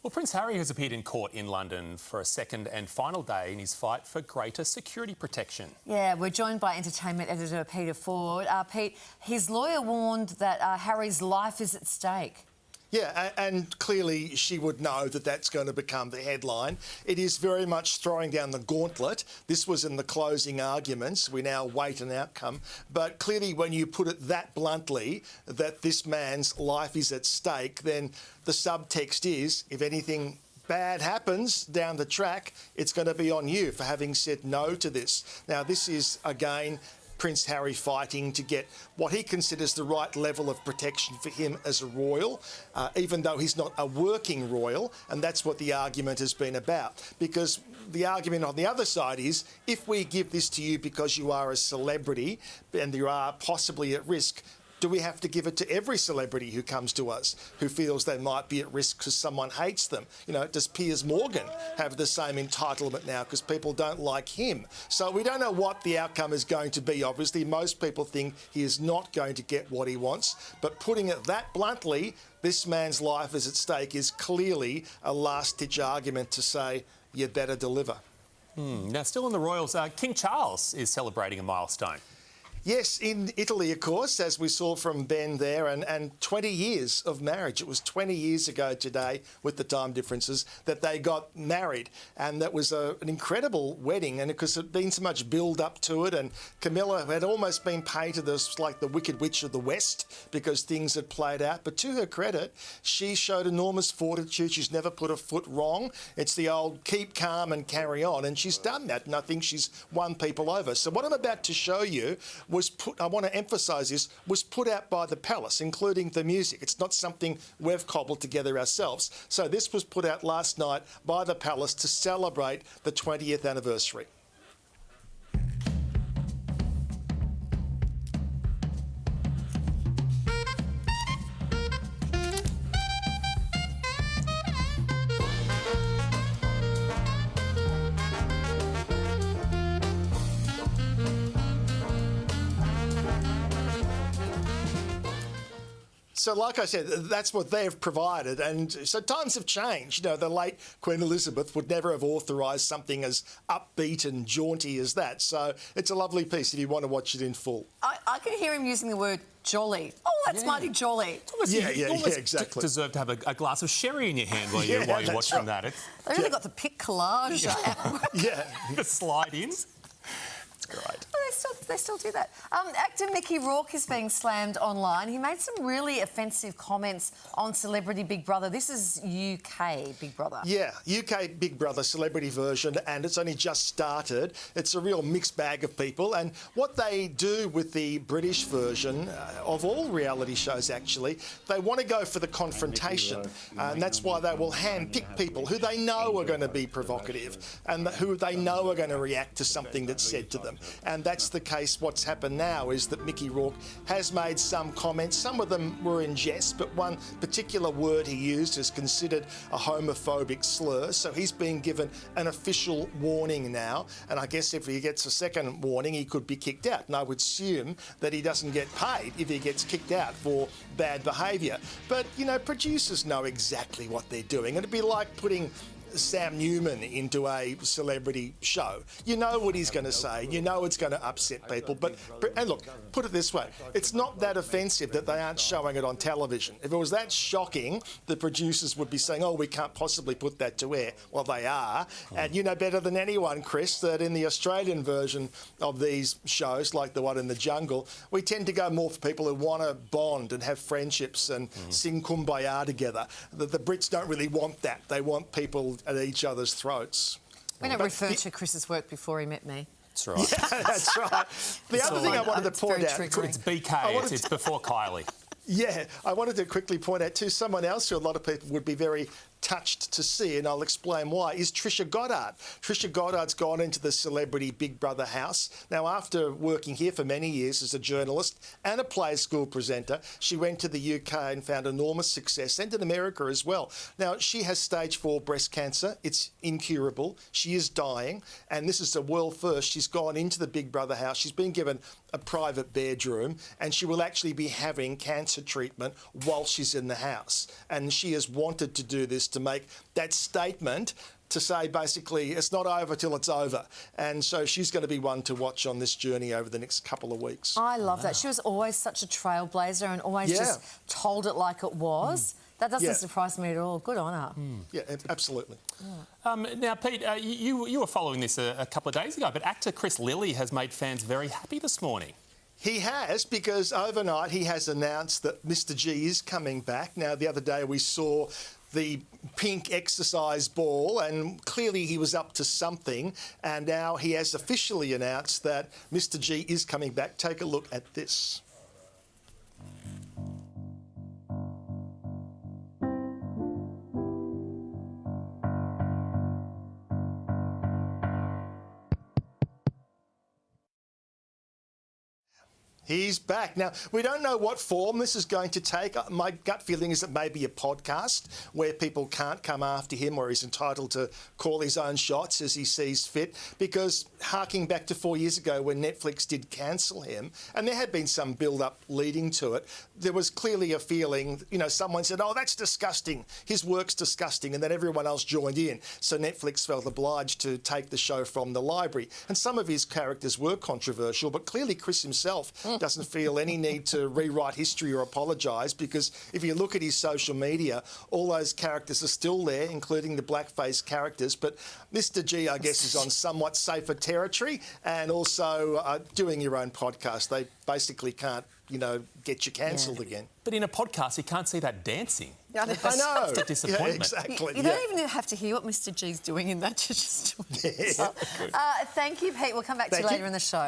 Well, Prince Harry has appeared in court in London for a second and final day in his fight for greater security protection. Yeah, we're joined by entertainment editor Peter Ford. Pete, his lawyer warned that Harry's life is at stake. Yeah, and clearly she would know that that's going to become the headline. It is very much throwing down the gauntlet. This was in the closing arguments. We now wait an outcome. But clearly when you put it that bluntly, that this man's life is at stake, then the subtext is, if anything bad happens down the track, it's going to be on you for having said no to this. Now, this is, again, Prince Harry fighting to get what he considers the right level of protection for him as a royal, even though he's not a working royal, and that's what the argument has been about. Because the argument on the other side is, if we give this to you because you are a celebrity and you are possibly at risk, do we have to give it to every celebrity who comes to us who feels they might be at risk because someone hates them? You know, does Piers Morgan have the same entitlement now because people don't like him? So we don't know what the outcome is going to be. Obviously, most people think he is not going to get what he wants. But putting it that bluntly, this man's life is at stake is clearly a last-ditch argument to say, you better deliver. Now, still in the royals, King Charles is celebrating a milestone. Yes, in Italy, of course, as we saw from Ben there, and 20 years of marriage. It was 20 years ago today, with the time differences, that they got married. And that was an incredible wedding, and because there'd been so much build up to it, and Camilla had almost been painted as like the Wicked Witch of the West because things had played out. But to her credit, she showed enormous fortitude. She's never put a foot wrong. It's the old keep calm and carry on, and she's done that, and I think she's won people over. So what I'm about to show you was put, I want to emphasise this, was put out by the palace, including the music. It's not something we've cobbled together ourselves. So this was put out last night by the palace to celebrate the 20th anniversary. So like I said, that's what they've provided. And so times have changed. You know, the late Queen Elizabeth would never have authorised something as upbeat and jaunty as that. So it's a lovely piece if you want to watch it in full. I can hear him using the word jolly. Oh, that's mighty jolly. Yeah, exactly. Deserve to have a glass of sherry in your hand while you're watching that. They really got the pic collage. The slide-ins. Great. Oh, they still do that. Actor Mickey Rourke is being slammed online. He made some really offensive comments on Celebrity Big Brother. This is UK Big Brother. Yeah, UK Big Brother celebrity version, and it's only just started. It's a real mixed bag of people, and what they do with the British version of all reality shows, actually, they want to go for the confrontation, and that's why they will hand-pick people who they know are going to be provocative and who they know are going to react to something that's said to them. And that's the case. What's happened now is that Mickey Rourke has made some comments. Some of them were in jest, but one particular word he used is considered a homophobic slur. So he's been given an official warning now. And I guess if he gets a second warning, he could be kicked out. And I would assume that he doesn't get paid if he gets kicked out for bad behaviour. But, you know, producers know exactly what they're doing. It'd be like putting Sam Newman into a celebrity show. You know what he's going to say. You know it's going to upset people. And look, put it this way. It's not that offensive that they aren't showing it on television. If it was that shocking, the producers would be saying, oh, we can't possibly put that to air. Well, they are. And you know better than anyone, Chris, that in the Australian version of these shows, like the one in the jungle, we tend to go more for people who want to bond and have friendships and sing Kumbaya together. The Brits don't really want that. They want people at each other's throats. We don't refer to Chris's work before he met me. That's right. Yeah, that's right. The other thing I wanted to point out... It's BK, it's before Kylie. Yeah, I wanted to quickly point out to someone else who a lot of people would be very touched to see, and I'll explain why, is Trisha Goddard. Trisha Goddard's gone into the Celebrity Big Brother house. Now, after working here for many years as a journalist and a Playschool presenter, she went to the UK and found enormous success, and in America as well. Now, she has stage 4 breast cancer. It's incurable. She is dying, and this is a world first. She's gone into the Big Brother house. She's been given a private bedroom, and she will actually be having cancer treatment while she's in the house. And she has wanted to do this to to make that statement to say basically it's not over till it's over. And so she's going to be one to watch on this journey over the next couple of weeks. I love that. She was always such a trailblazer and always just told it like it was. That doesn't surprise me at all. Good on her. Yeah, absolutely. Now, Pete, you were following this a couple of days ago, but actor Chris Lilley has made fans very happy this morning. He has, because overnight he has announced that Mr G is coming back. Now, the other day we saw the pink exercise ball, and clearly he was up to something, and now he has officially announced that Mr G is coming back. Take a look at this. He's back. Now, we don't know what form this is going to take. My gut feeling is it may be a podcast where people can't come after him, where he's entitled to call his own shots as he sees fit, because harking back to 4 years ago when Netflix did cancel him, and there had been some build-up leading to it, there was clearly a feeling, you know, someone said, oh, that's disgusting, his work's disgusting, and then everyone else joined in. So Netflix felt obliged to take the show from the library. And some of his characters were controversial, but clearly Chris himself doesn't feel any need to rewrite history or apologise, because if you look at his social media, all those characters are still there, including the blackface characters. But Mr G, I guess, is on somewhat safer territory, and also doing your own podcast. They basically can't, you know, get you cancelled again. But in a podcast, you can't see that dancing. I know. That's a disappointment. Yeah, exactly. You don't even have to hear what Mr G's doing in that. You just do it. Thank you, Pete. We'll come back to you later in the show.